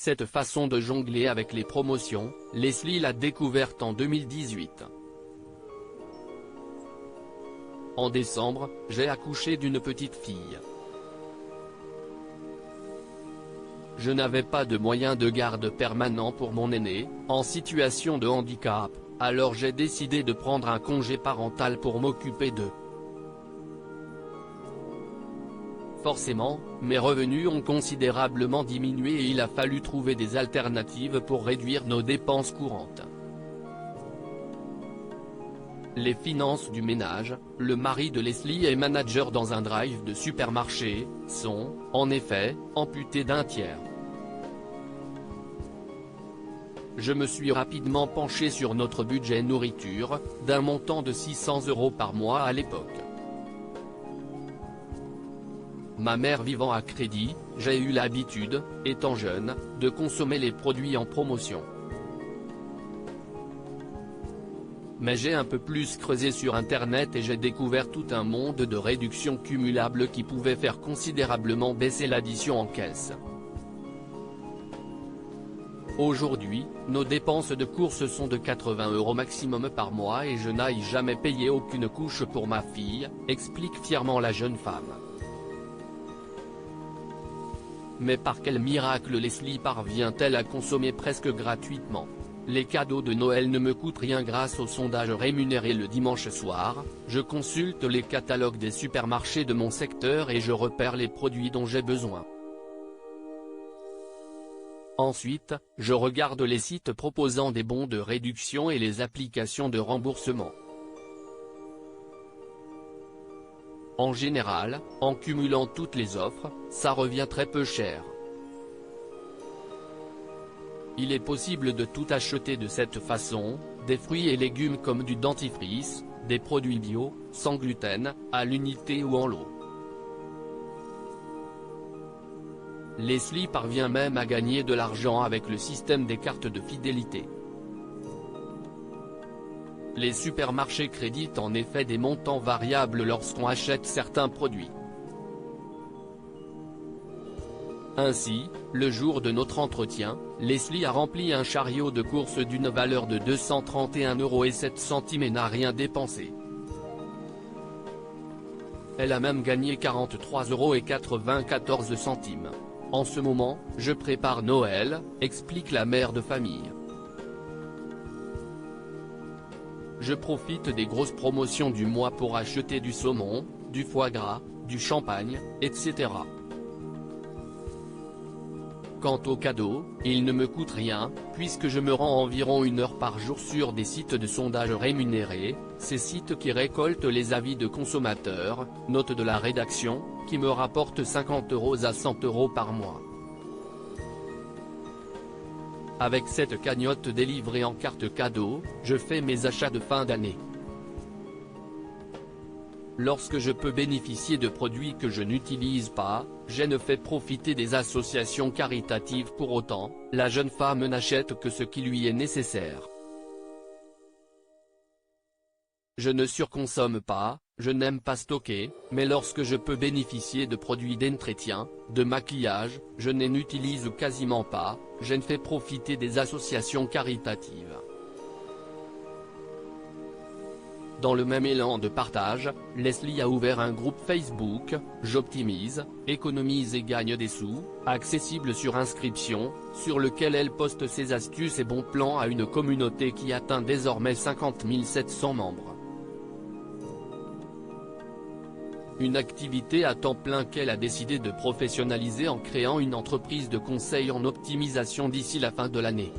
Cette façon de jongler avec les promotions, Leslie l'a découverte en 2018. En décembre, j'ai accouché d'une petite fille. Je n'avais pas de moyens de garde permanent pour mon aîné, en situation de handicap, alors j'ai décidé de prendre un congé parental pour m'occuper d'eux. Forcément, mes revenus ont considérablement diminué et il a fallu trouver des alternatives pour réduire nos dépenses courantes. Les finances du ménage, le mari de Leslie est manager dans un drive de supermarché, sont, en effet, amputées d'un tiers. Je me suis rapidement penché sur notre budget nourriture, d'un montant de 600 € par mois à l'époque. Ma mère vivant à crédit, j'ai eu l'habitude, étant jeune, de consommer les produits en promotion. Mais j'ai un peu plus creusé sur internet et j'ai découvert tout un monde de réductions cumulables qui pouvaient faire considérablement baisser l'addition en caisse. Aujourd'hui, nos dépenses de courses sont de 80 € maximum par mois et je n'ai jamais payé aucune couche pour ma fille, explique fièrement la jeune femme. Mais par quel miracle Leslie parvient-elle à consommer presque gratuitement? Les cadeaux de Noël ne me coûtent rien grâce au sondage rémunéré le dimanche soir, je consulte les catalogues des supermarchés de mon secteur et je repère les produits dont j'ai besoin. Ensuite, je regarde les sites proposant des bons de réduction et les applications de remboursement. En général, en cumulant toutes les offres, ça revient très peu cher. Il est possible de tout acheter de cette façon, des fruits et légumes comme du dentifrice, des produits bio, sans gluten, à l'unité ou en lot. Leslie parvient même à gagner de l'argent avec le système des cartes de fidélité. Les supermarchés créditent en effet des montants variables lorsqu'on achète certains produits. Ainsi, le jour de notre entretien, Leslie a rempli un chariot de courses d'une valeur de 231,07 € et n'a rien dépensé. Elle a même gagné 43,94 €. En ce moment, je prépare Noël, explique la mère de famille. Je profite des grosses promotions du mois pour acheter du saumon, du foie gras, du champagne, etc. Quant aux cadeaux, ils ne me coûtent rien, puisque je me rends environ 1 heure par jour sur des sites de sondage rémunérés, ces sites qui récoltent les avis de consommateurs, notes de la rédaction, qui me rapportent 50 € à 100 € par mois. Avec cette cagnotte délivrée en carte cadeau, je fais mes achats de fin d'année. Lorsque je peux bénéficier de produits que je n'utilise pas, je ne fais profiter des associations caritatives pour autant, la jeune femme n'achète que ce qui lui est nécessaire. Je ne surconsomme pas, je n'aime pas stocker, mais lorsque je peux bénéficier de produits d'entretien, de maquillage, je n'en utilise quasiment pas, je ne fais profiter des associations caritatives. Dans le même élan de partage, Leslie a ouvert un groupe Facebook, J'optimise, économise et gagne des sous, accessible sur inscription, sur lequel elle poste ses astuces et bons plans à une communauté qui atteint désormais 50 700 membres. Une activité à temps plein qu'elle a décidé de professionnaliser en créant une entreprise de conseil en optimisation d'ici la fin de l'année.